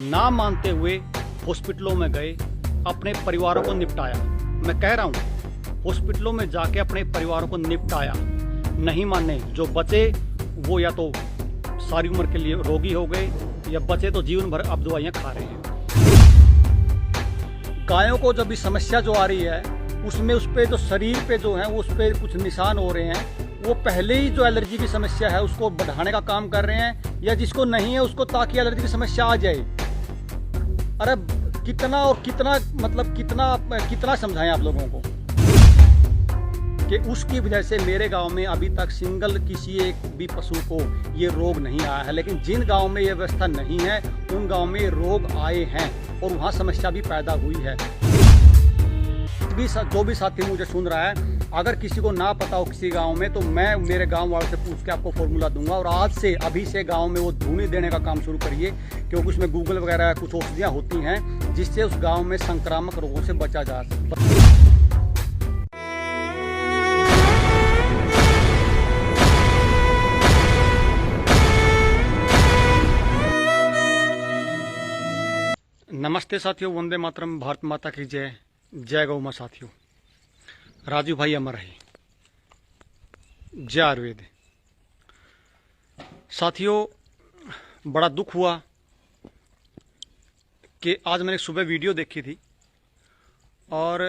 ना मानते हुए हॉस्पिटलों में गए, अपने परिवारों को निपटाया। मैं कह रहा हूँ, हॉस्पिटलों में जाके अपने परिवारों को निपटाया। नहीं माने जो बचे वो या तो सारी उम्र के लिए रोगी हो गए या बचे तो जीवन भर अब दवाइयाँ खा रहे हैं। गायों को जब भी समस्या जो आ रही है उसमें उस पर जो शरीर पे जो है वो उस पर कुछ निशान हो रहे हैं, वो पहले ही जो एलर्जी की समस्या है उसको बढ़ाने का काम कर रहे हैं, या जिसको नहीं है उसको ताकि एलर्जी की समस्या आ जाए। अरे कितना और कितना मतलब कितना समझाएं आप लोगों को कि उसकी वजह से मेरे गांव में अभी तक सिंगल किसी एक भी पशु को ये रोग नहीं आया है। लेकिन जिन गांव में ये व्यवस्था नहीं है उन गांव में रोग आए हैं और वहाँ समस्या भी पैदा हुई है। जो भी साथी मुझे सुन रहा है, अगर किसी को ना पता हो किसी गांव में, तो मैं मेरे गांव वालों से पूछ के आपको फॉर्मूला दूंगा और आज से अभी से गांव में वो धूनी देने का काम शुरू करिए, क्योंकि उसमें गूगल वगैरह कुछ औषधियाँ होती हैं जिससे उस गांव में संक्रामक रोगों से बचा जा सकता। नमस्ते साथियों, वंदे मातरम, भारत माता की जय, जय गौ मां। साथियों, राजू भाई अमर रहे, जय आयुर्वेद। साथियों, बड़ा दुख हुआ कि आज मैंने सुबह वीडियो देखी थी और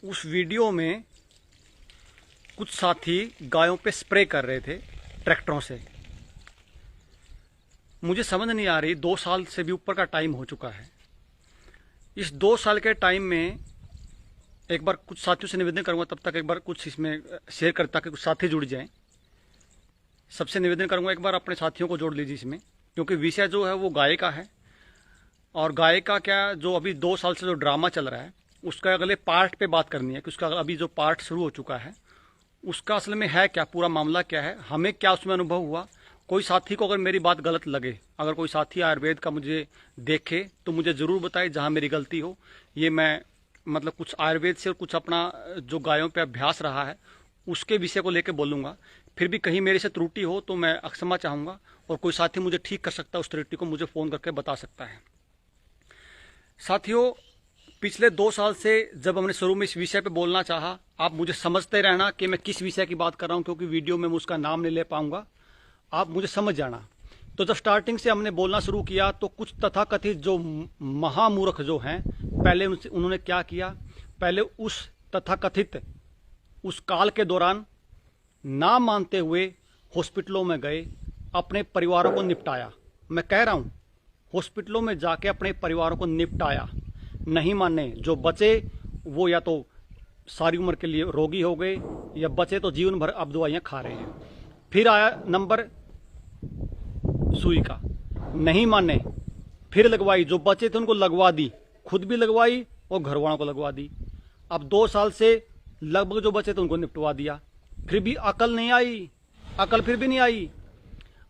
उस वीडियो में कुछ साथी गायों पे स्प्रे कर रहे थे ट्रैक्टरों से। मुझे समझ नहीं आ रही, 2 साल से भी ऊपर का टाइम हो चुका है। इस 2 साल के टाइम में एक बार कुछ साथियों से निवेदन करूंगा, तब तक एक बार कुछ इसमें शेयर कर ताकि कुछ साथी जुड़ जाएं। सबसे निवेदन करूंगा एक बार अपने साथियों को जोड़ लीजिए इसमें, क्योंकि विषय जो है वो गाय का है। और गाय का क्या, जो अभी 2 साल से जो ड्रामा चल रहा है उसका अगले पार्ट पे बात करनी है कि उसका अभी जो पार्ट शुरू हो चुका है उसका असल में है क्या, पूरा मामला क्या है, हमें क्या उसमें अनुभव हुआ। कोई साथी को अगर मेरी बात गलत लगे, अगर कोई साथी आयुर्वेद का मुझे देखे तो मुझे ज़रूर बताए जहां मेरी गलती हो। ये मैं मतलब कुछ आयुर्वेद से और कुछ अपना जो गायों पे अभ्यास रहा है उसके विषय को लेकर बोलूँगा। फिर भी कहीं मेरे से त्रुटि हो तो मैं क्षमा चाहूँगा, और कोई साथी मुझे ठीक कर सकता है उस त्रुटि को, मुझे फ़ोन करके बता सकता है। साथियों, पिछले 2 साल से जब हमने शुरू में इस विषय पे बोलना चाहा, आप मुझे समझते रहना कि मैं किस विषय की बात कर रहा हूँ, क्योंकि वीडियो में मैं उसका नाम नहीं ले पाऊंगा, आप मुझे समझ जाना। तो जब स्टार्टिंग से हमने बोलना शुरू किया तो कुछ तथाकथित जो महामूर्ख जो हैं, पहले उन्होंने क्या किया, पहले उस तथाकथित उस काल के दौरान ना मानते हुए हॉस्पिटलों में गए, अपने परिवारों को निपटाया। मैं कह रहा हूँ, हॉस्पिटलों में जाके अपने परिवारों को निपटाया। नहीं माने जो बचे वो या तो सारी उम्र के लिए रोगी हो गए या बचे तो जीवन भर अब दवाइयाँ खा रहे हैं। फिर आया नंबर सुई का, नहीं माने फिर लगवाई, जो बचे थे उनको लगवा दी, खुद भी लगवाई और घर वालों को लगवा दी। अब 2 साल से लगभग जो बचे थे उनको निपटवा दिया, फिर भी अकल नहीं आई, अकल फिर भी नहीं आई।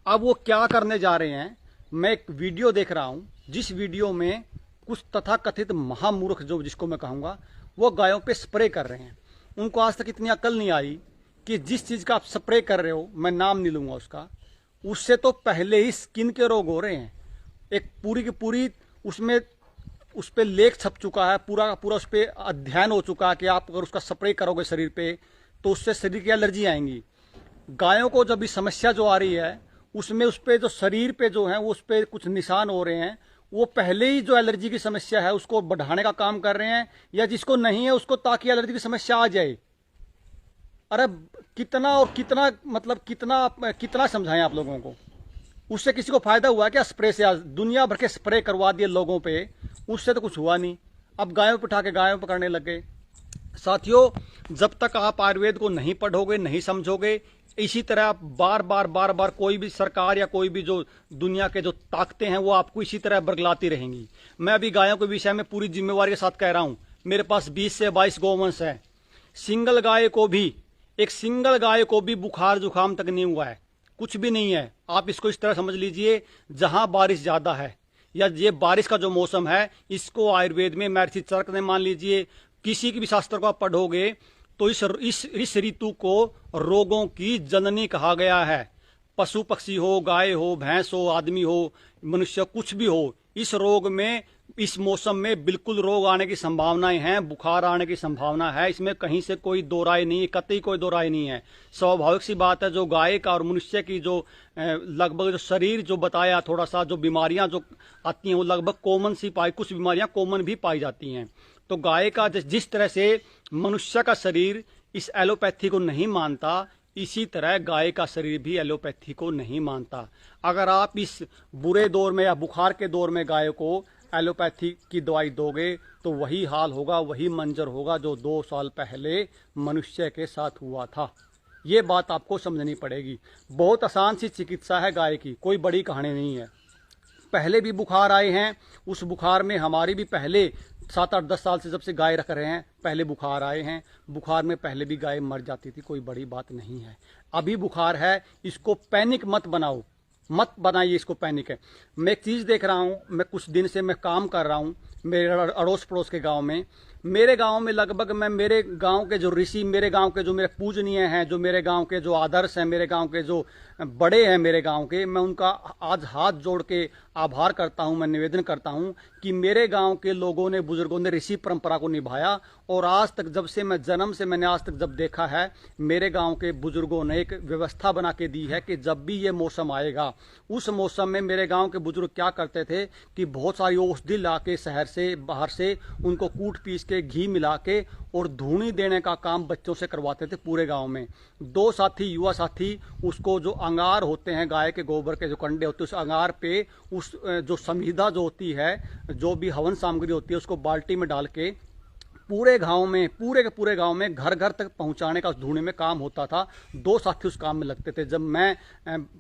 अब वो क्या करने जा रहे हैं, मैं एक वीडियो देख रहा हूं जिस वीडियो में कुछ तथाकथित महामूर्ख जो जिसको मैं कहूँगा, वो गायों पे स्प्रे कर रहे हैं। उनको आज तक इतनी अकल नहीं आई कि जिस चीज़ का आप स्प्रे कर रहे हो, मैं नाम नहीं लूँगा उसका, उससे तो पहले ही स्किन के रोग हो रहे हैं। एक पूरी की पूरी उसमें उस पर लेख छप चुका है, पूरा का पूरा उस पर अध्ययन हो चुका है कि आप अगर उसका स्प्रे करोगे शरीर पे तो उससे शरीर की एलर्जी आएंगी। गायों को जब भी समस्या जो आ रही है उसमें उस पर जो शरीर पे जो है वो उस पर कुछ निशान हो रहे हैं, वो पहले ही जो एलर्जी की समस्या है उसको बढ़ाने का काम कर रहे हैं, या जिसको नहीं है उसको ताकि एलर्जी की समस्या आ जाए। अरे कितना और कितना समझाएं आप लोगों को। उससे किसी को फायदा हुआ क्या? स्प्रे से आज दुनिया भर के स्प्रे करवा दिए लोगों पे, उससे तो कुछ हुआ नहीं। अब गायों पे उठा के गायों पकड़ने लग गए। साथियों, जब तक आप आयुर्वेद को नहीं पढ़ोगे, नहीं समझोगे, इसी तरह आप बार बार कोई भी सरकार या कोई भी जो दुनिया के जो ताकतें हैं वो आपको इसी तरह बरगलाती रहेंगी। मैं अभी गायों के विषय में पूरी जिम्मेवारी के साथ कह रहा हूं, मेरे पास 20 से 22 गौवंश है। एक सिंगल गाय को भी बुखार जुकाम तक नहीं हुआ है, कुछ भी नहीं है। आप इसको इस तरह समझ लीजिए, जहां बारिश ज्यादा है या ये बारिश का जो मौसम है, इसको आयुर्वेद में महर्षि चरक ने, मान लीजिए किसी की भी शास्त्र को आप पढ़ोगे तो इस ऋतु को रोगों की जननी कहा गया है। पशु पक्षी हो, गाय हो, भैंस हो, आदमी हो, मनुष्य, कुछ भी हो, इस रोग में, इस मौसम में बिल्कुल रोग आने की संभावनाएं हैं, बुखार आने की संभावना है, इसमें कहीं से कोई दो राय नहीं है, कतई कोई दो राय नहीं है। स्वाभाविक सी बात है, जो गाय का और मनुष्य की जो लगभग जो शरीर जो बताया थोड़ा सा, जो बीमारियां जो आती हैं वो लगभग कॉमन सी पाई, कुछ बीमारियां कॉमन भी पाई जाती हैं। तो गाय का जिस तरह से मनुष्य का शरीर इस एलोपैथी को नहीं मानता, इसी तरह गाय का शरीर भी एलोपैथी को नहीं मानता। अगर आप इस बुरे दौर में या बुखार के दौर में गाय को एलोपैथी की दवाई दोगे तो वही हाल होगा, वही मंजर होगा जो 2 साल पहले मनुष्य के साथ हुआ था। ये बात आपको समझनी पड़ेगी। बहुत आसान सी चिकित्सा है गाय की, कोई बड़ी कहानी नहीं है। पहले भी बुखार आए हैं, उस बुखार में हमारी भी पहले 7, 8, 10 साल से जब से गाय रख रहे हैं, पहले बुखार आए हैं। बुखार में पहले भी गाय मर जाती थी, कोई बड़ी बात नहीं है। अभी बुखार है, इसको पैनिक मत बनाओ, मत बनाइए इसको पैनिक है। मैं एक चीज़ देख रहा हूँ, मैं कुछ दिन से मैं काम कर रहा हूँ मेरे अड़ोस पड़ोस के गांव में। मेरे गांव में लगभग मैं मेरे गांव के जो ऋषि, मेरे गांव के जो मेरे पूजनीय हैं, जो मेरे गांव के जो आदर्श हैं, मेरे गांव के जो बड़े हैं मेरे गांव के, मैं उनका आज हाथ जोड़ के आभार करता हूं, मैं निवेदन करता हूं कि मेरे गांव के लोगों ने, बुजुर्गों ने ऋषि परंपरा को निभाया। और आज तक जब से मैं जन्म से मैंने आज तक जब देखा है, मेरे गांव के बुजुर्गों ने एक व्यवस्था बना के दी है कि जब भी ये मौसम आएगा, उस मौसम में मेरे गांव के बुजुर्ग क्या करते थे कि बहुत सारी औषधि ला के शहर से, बाहर से, उनको कूट पीस के घी मिला के और धूनी देने का काम बच्चों से करवाते थे पूरे गांव में। 2 साथी, युवा साथी, उसको जो अंगार होते हैं, गाय के गोबर के जो कंडे होते हैं, उस अंगार पे उस जो समीधा जो होती है, जो भी हवन सामग्री होती है, उसको बाल्टी में डाल के पूरे गांव में, पूरे के पूरे गांव में घर घर तक पहुंचाने का उस धूने में काम होता था। 2 साथी उस काम में लगते थे। जब मैं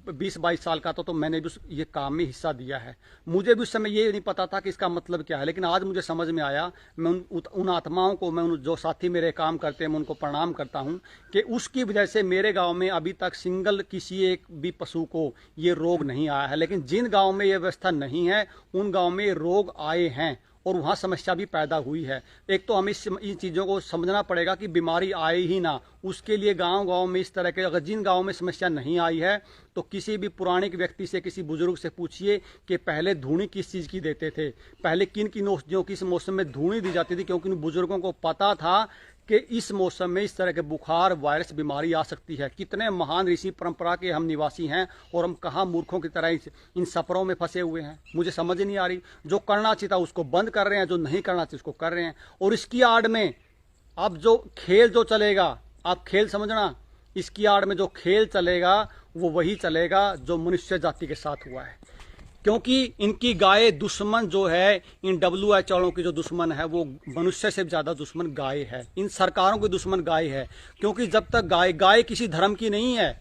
20-22 साल का था तो मैंने भी ये काम में हिस्सा दिया है। मुझे भी उस समय ये नहीं पता था कि इसका मतलब क्या है, लेकिन आज मुझे समझ में आया। मैं उन आत्माओं को, मैं उन जो साथी मेरे काम करते हैं, मैं उनको प्रणाम करता हूँ कि उसकी वजह से मेरे गाँव में अभी तक सिंगल किसी एक भी पशु को ये रोग नहीं आया है। लेकिन जिन गाँव में ये व्यवस्था नहीं है, उन गाँव में रोग आए हैं और वहाँ समस्या भी पैदा हुई है। एक तो हमें इन चीज़ों को समझना पड़ेगा कि बीमारी आए ही ना, उसके लिए गांव-गांव में इस तरह के, अगर जिन गांव में समस्या नहीं आई है तो किसी भी पुराने व्यक्ति से, किसी बुजुर्ग से पूछिए कि पहले धूनी किस चीज़ की देते थे, पहले किन किन औषधियों किस मौसम में धूनी दी जाती थी, क्योंकि उन बुजुर्गों को पता था कि इस मौसम में इस तरह के बुखार, वायरस, बीमारी आ सकती है। कितने महान ऋषि परंपरा के हम निवासी हैं और हम कहाँ मूर्खों की तरह इन सफरों में फंसे हुए हैं। मुझे समझ नहीं आ रही। जो करना चाहिए था उसको बंद कर रहे हैं, जो नहीं करना चाहिए उसको कर रहे हैं। और इसकी आड़ में अब जो खेल जो चलेगा, आप खेल समझना, इसकी आड़ में जो खेल चलेगा वो वही चलेगा जो मनुष्य जाति के साथ हुआ है। क्योंकि इनकी गाय दुश्मन जो है, इन WHO की जो दुश्मन है वो मनुष्य से ज्यादा दुश्मन गाय है। इन सरकारों की दुश्मन गाय है। क्योंकि जब तक गाय किसी धर्म की नहीं है,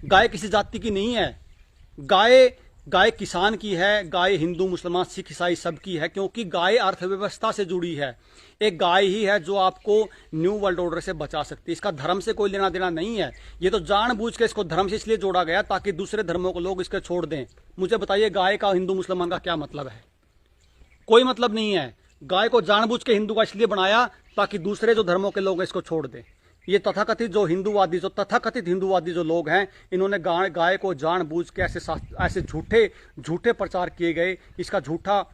गाय किसी जाति की नहीं है, गाय किसान की है, गाय हिंदू, मुसलमान, सिख, ईसाई सबकी है। क्योंकि गाय अर्थव्यवस्था से जुड़ी है। एक गाय ही है जो आपको न्यू वर्ल्ड ऑर्डर से बचा सकती है। इसका धर्म से कोई लेना देना नहीं है। ये तो जानबूझ के इसको धर्म से इसलिए जोड़ा गया ताकि दूसरे धर्मों को लोग इसके छोड़ दें। मुझे बताइए, गाय का हिंदू मुसलमान का क्या मतलब है? कोई मतलब नहीं है। गाय को जानबूझ के हिंदू का इसलिए बनाया ताकि दूसरे जो धर्मों के लोग इसको छोड़ दें। ये तथाकथित जो हिंदूवादी जो लोग हैं, इन्होंने गाय को जानबूझ के ऐसे झूठे प्रचार किए गए। इसका झूठा,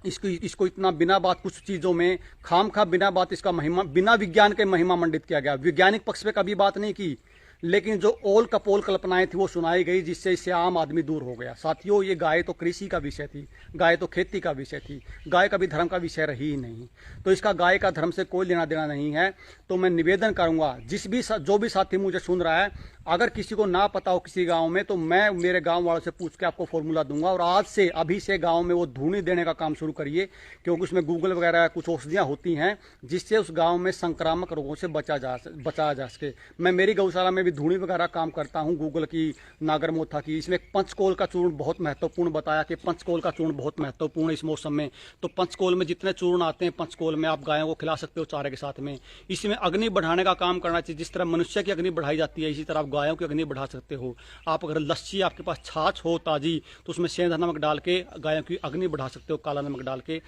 इसको इतना बिना बात, कुछ चीजों में खामखा बिना बात इसका महिमा, बिना विज्ञान के महिमा मंडित किया गया। वैज्ञानिक पक्ष पे कभी बात नहीं की, लेकिन जो ओल कपोल कल्पनाएं थी वो सुनाई गई, जिससे इससे आम आदमी दूर हो गया। साथियों, ये गाय तो कृषि का विषय थी, गाय तो खेती का विषय थी, गाय कभी धर्म का विषय रही ही नहीं। तो इसका गाय का धर्म से कोई लेना देना नहीं है। तो मैं निवेदन करूंगा, जो भी साथी मुझे सुन रहा है, अगर किसी को ना पता हो किसी गांव में, तो मैं मेरे गांव वालों से पूछ के आपको फॉर्मूला दूंगा। और आज से, अभी से गांव में वो धूनी देने का काम शुरू करिए, क्योंकि उसमें गूगल वगैरह कुछ औषधियां होती हैं जिससे उस गांव में संक्रामक रोगों से बचाया जा सके। मैं मेरी गौशाला में भी धूनी वगैरह काम करता हूं, गूगल की, नागरमोथा की। इसमें पंचकोल का चूर्ण बहुत महत्वपूर्ण बताया कि पंचकोल का चूर्ण बहुत महत्वपूर्ण है इस मौसम में। तो पंचकोल में जितने चूर्ण आते हैं, पंचकोल में आप गायों को खिला सकते हो चारे के साथ में। इसमें अग्नि बढ़ाने का काम करना चाहिए। जिस तरह मनुष्य की अग्नि बढ़ाई जाती है, इसी तरह आप गायों की अग्नि बढ़ा सकते हो। आप अगर लस्सी, आपके पास छाछ हो ताजी, तो उसमें सेंधा नमक डाल के गायों की अग्नि बढ़ा सकते हो, काला नमक डाल के।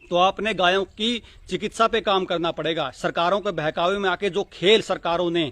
तो आपने गायों की चिकित्सा पे काम करना पड़ेगा। सरकारों के बहकावे में आके जो खेल सरकारों ने,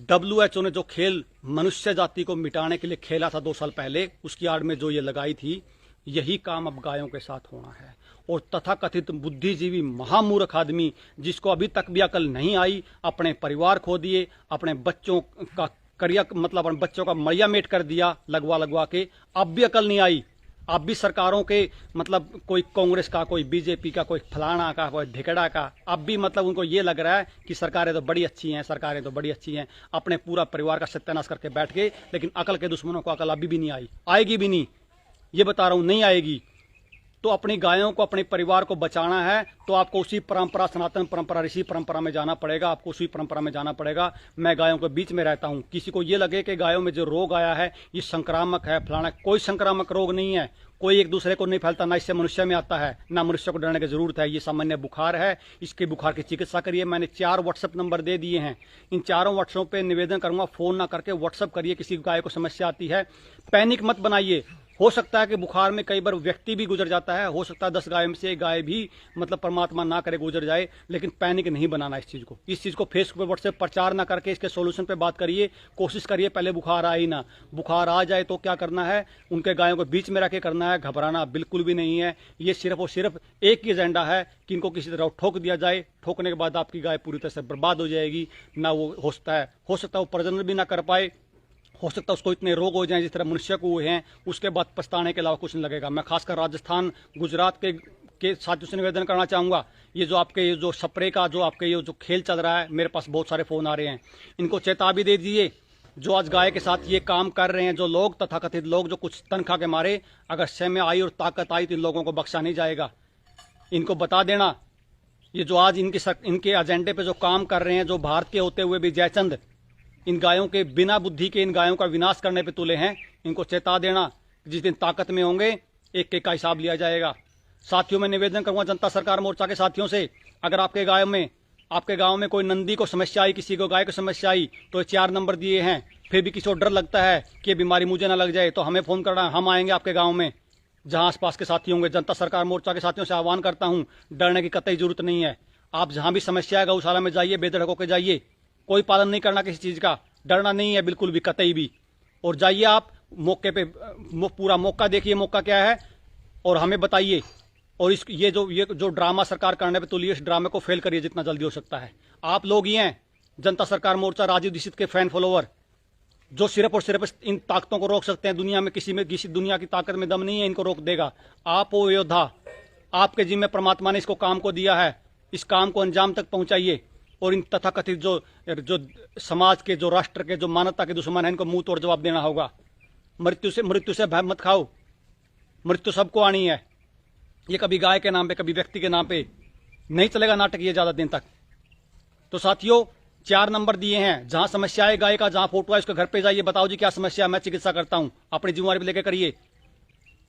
WHO ने जो खेल मनुष्य जाति को मिटाने के लिए खेला था 2 साल पहले, उसकी आड़ में जो ये लगाई थी, यही काम अब गायों के साथ होना है। और तथाकथित बुद्धिजीवी महामूर्ख आदमी जिसको अभी तक भी अकल नहीं आई, अपने परिवार खो दिए, अपने बच्चों का करिया मतलब अपने बच्चों का मरिया मेट कर दिया लगवा लगवा के, अब भी अकल नहीं आई। अब भी सरकारों के मतलब कोई कांग्रेस का, कोई बीजेपी का, कोई फलाना का, कोई धिकड़ा का, अब भी मतलब उनको ये लग रहा है कि सरकारें तो बड़ी अच्छी हैं, सरकारें तो बड़ी अच्छी हैं, अपने पूरा परिवार का सत्यानाश करके बैठ गए। लेकिन अकल के दुश्मनों को अकल अभी भी नहीं आई, आएगी भी नहीं, ये बता रहा हूं, नहीं आएगी। तो अपनी गायों को, अपने परिवार को बचाना है तो आपको उसी परंपरा, सनातन परंपरा, ऋषि परंपरा में जाना पड़ेगा, आपको उसी परंपरा में जाना पड़ेगा। मैं गायों के बीच में रहता हूं। किसी को ये लगे कि गायों में जो रोग आया है ये संक्रामक है, फलाना, कोई संक्रामक रोग नहीं है, कोई एक दूसरे को नहीं फैलता, ना इससे मनुष्य में आता है, ना मनुष्य को डरने की जरूरत है। ये सामान्य बुखार है, इसके बुखार की चिकित्सा करिए। मैंने 4 व्हाट्सएप नंबर दे दिए हैं, इन चारों व्हाट्सएप पे निवेदन करूंगा, फोन ना करके व्हाट्सएप करिए। किसी गाय को समस्या आती है, पैनिक मत बनाइए। हो सकता है कि बुखार में कई बार व्यक्ति भी गुजर जाता है, हो सकता है 10 गाय में से एक गाय भी मतलब परमात्मा ना करे गुजर जाए, लेकिन पैनिक नहीं बनाना। इस चीज को फेसबुक पे, व्हाट्सएप प्रचार ना करके इसके सोल्यूशन पे बात करिए। कोशिश करिए पहले बुखार आए ही ना, बुखार आ जाए तो क्या करना है, उनके गायों को बीच में रख के करना है। घबराना बिल्कुल भी नहीं है। ये सिर्फ और सिर्फ एक ही एजेंडा है कि इनको किसी तरह ठोक दिया जाए। ठोकने के बाद आपकी गाय पूरी तरह से बर्बाद हो जाएगी। ना वो हो सकता है वो प्रजनन भी ना कर पाए, हो सकता है उसको इतने रोग हो जाएं जिस तरह मनुष्य को हुए हैं, उसके बाद पछताने के अलावा कुछ नहीं लगेगा। मैं खासकर राजस्थान, गुजरात के साथियों से निवेदन करना चाहूंगा, ये जो आपके जो स्प्रे का जो आपके ये जो खेल चल रहा है, मेरे पास बहुत सारे फोन आ रहे हैं, इनको चेतावनी दे दीजिए। जो आज गाय के साथ ये काम कर रहे हैं, जो लोग, तथाकथित लोग, जो कुछ तनख्वाह के मारे, अगर समय आई और ताकत आई तो इन लोगों को बख्शा नहीं जाएगा। इनको बता देना, ये जो आज इनके एजेंडे पे जो काम कर रहे हैं, जो भारत के होते हुए भी जयचंद इन गायों के बिना बुद्धि के इन गायों का विनाश करने पे तुले हैं, इनको चेता देना। जिस दिन ताकत में होंगे एक एक का हिसाब लिया जाएगा। साथियों, मैं निवेदन करूंगा जनता सरकार मोर्चा के साथियों से, अगर आपके गांव में कोई नंदी को समस्या आई, किसी को गाय को समस्या आई, तो 4 नंबर दिए हैं। फिर भी किसी को डर लगता है कि बीमारी मुझे ना लग जाए, तो हमें फोन करना, हम आएंगे आपके गाँव में जहां आसपास के साथी होंगे। जनता सरकार मोर्चा के साथियों से आह्वान करता हूं, डरने की कतई जरूरत नहीं है। आप जहां भी समस्या है गौशाला में जाइए, बेधड़क होकर जाइए, कोई पालन नहीं करना किसी चीज का, डरना नहीं है बिल्कुल भी, कतई भी। और जाइए आप मौके पे, पूरा मौका देखिए, मौका क्या है, और हमें बताइए। और ये जो ड्रामा सरकार करने पे तुलिए, इस ड्रामे को फेल करिए जितना जल्दी हो सकता है। आप लोग ही हैं जनता सरकार मोर्चा, राजीव दीक्षित के फैन फॉलोवर, जो सिर्फ और सिर्फ इन ताकतों को रोक सकते हैं। दुनिया में किसी दुनिया की ताकत में दम नहीं है इनको रोक देगा। आप वो योद्धा, आपके जिम्मे परमात्मा ने इसको काम को दिया है, इस काम को अंजाम तक पहुंचाइए। और इन तथाकथित जो समाज के, जो राष्ट्र के, जो मानवता के दुश्मन है, इनको मुंह तोड़ जवाब देना होगा। मृत्यु से भय मत खाओ, मृत्यु सबको आनी है। ये कभी गाय के नाम पे, कभी व्यक्ति के नाम पे नहीं चलेगा नाटक ये ज्यादा दिन तक। तो साथियों, 4 नंबर दिए हैं, जहां समस्या है गाय का, जहां फोटो है उसके घर पे जाइए, बताओ जी क्या समस्या है, मैं चिकित्सा करता हूं। अपनी जिम्मेवारी लेकर करिए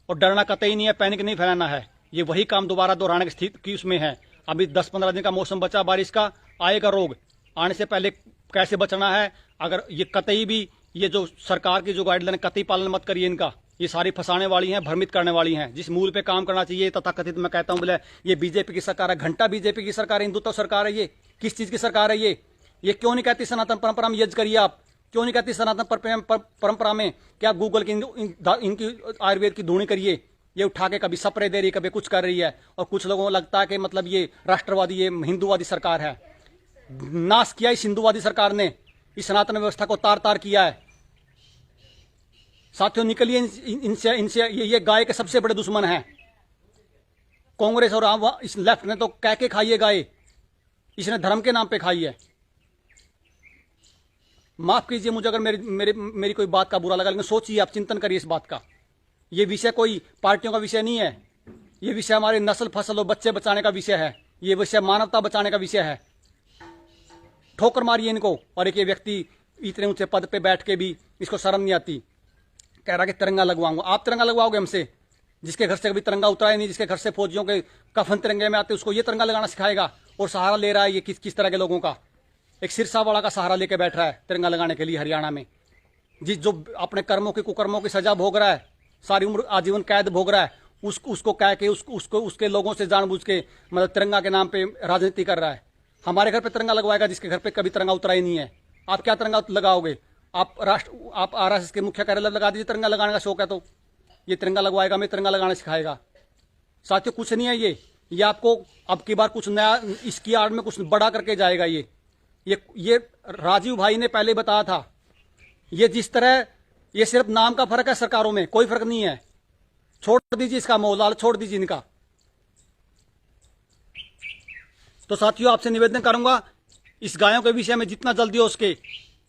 और डरना कतई नहीं है, पैनिक नहीं फैलाना है। ये वही काम दोबारा दोहराने की स्थिति की उसमें है। अभी 10-15 दिन का मौसम बचा बारिश का, आएगा रोग, आने से पहले कैसे बचना है। अगर ये कतई भी, ये जो सरकार की जो गाइडलाइन, कतई पालन मत करिए इनका। ये सारी फंसाने वाली हैं, भ्रमित करने वाली हैं। जिस मूल पे काम करना चाहिए, तथाकथित मैं कहता हूं, बोले ये बीजेपी की सरकार है, घंटा बीजेपी की सरकार है, हिंदुत्व सरकार है। ये किस चीज की सरकार है? ये क्यों नहीं कहती सनातन परंपरा में यज्ञ करिए? आप क्यों नहीं कहती सनातन परंपरा में क्या गूगल की इनकी आयुर्वेद की धूनी करिए? ये उठा के कभी स्प्रे दे रही, कभी कुछ कर रही है। और कुछ लोगों को लगता है कि मतलब ये राष्ट्रवादी, ये हिंदूवादी सरकार है। नाश किया इस हिंदूवादी सरकार ने, इस सनातन व्यवस्था को तार तार किया है। साथियों, निकलिए इनसे। ये गाय के सबसे बड़े दुश्मन हैं कांग्रेस, और इस लेफ्ट ने तो कह के खाई है गाय, इसने धर्म के नाम पे खाई है। माफ कीजिए मुझे अगर मेरी कोई बात का बुरा लगा, लेकिन सोचिए आप, चिंतन करिए इस बात का। ये विषय कोई पार्टियों का विषय नहीं है, ये विषय हमारे नस्ल फसल और बच्चे बचाने का विषय है। ये विषय मानवता बचाने का विषय है। ठोकर मारिए इनको। और एक ये व्यक्ति इतने ऊंचे पद पे बैठ के भी इसको शर्म नहीं आती, कह रहा कि तिरंगा लगवाऊंगा। आप तिरंगा लगवाओगे हमसे? जिसके घर से कभी तिरंगा उतरा ही नहीं, जिसके घर से फौजियों के कफन तिरंगे में आते, उसको ये तिरंगा लगाना सिखाएगा? और सहारा ले रहा है ये किस तरह के लोगों का? एक सिरसावाड़ा का सहारा लेके बैठ रहा है तिरंगा लगाने के लिए हरियाणा में, जो अपने कर्मों की, कुकर्मों की सजा भोग रहा है, सारी उम्र आजीवन कैद भोग रहा है, उसको कह के उसके लोगों से जानबूझ के मतलब तिरंगा के नाम पे राजनीति कर रहा है। हमारे घर पे तिरंगा लगवाएगा जिसके घर पे कभी तिरंगा उतरा ही नहीं है। आप क्या तिरंगा लगाओगे? आप आरएसएस के मुख्य कार्यालय लगा दीजिए, तिरंगा लगाने का शौक है तो। ये तिरंगा लगवाएगा, मैं तिरंगा लगाना सिखाएगा। साथियों कुछ नहीं है ये आपको अब की बार कुछ नया इसकी आड़ में कुछ बड़ा करके जाएगा। ये राजीव भाई ने पहले बताया था। ये जिस तरह ये सिर्फ नाम का फर्क है, सरकारों में कोई फर्क नहीं है। छोड़ दीजिए इसका मोहलाल, छोड़ दीजिए इनका। तो साथियों आपसे निवेदन करूंगा, इस गायों के विषय में जितना जल्दी हो उसके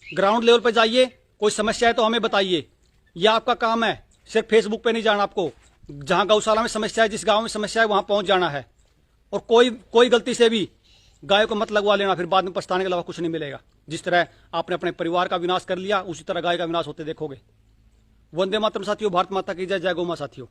ग्राउंड लेवल पर जाइए। कोई समस्या है तो हमें बताइए। यह आपका काम है, सिर्फ फेसबुक पे नहीं जाना आपको। जहां गौशाला में समस्या है, जिस गांव में समस्या है, वहां पहुंच जाना है। और कोई गलती से भी गायों को मत लगवा लेना, फिर बाद में पछताने के अलावा कुछ नहीं मिलेगा। जिस तरह आपने अपने परिवार का विनाश कर लिया, उसी तरह गाय का विनाश होते देखोगे। वंदे मातरम साथियों, भारत माता की जय, जय गौ मां साथियों।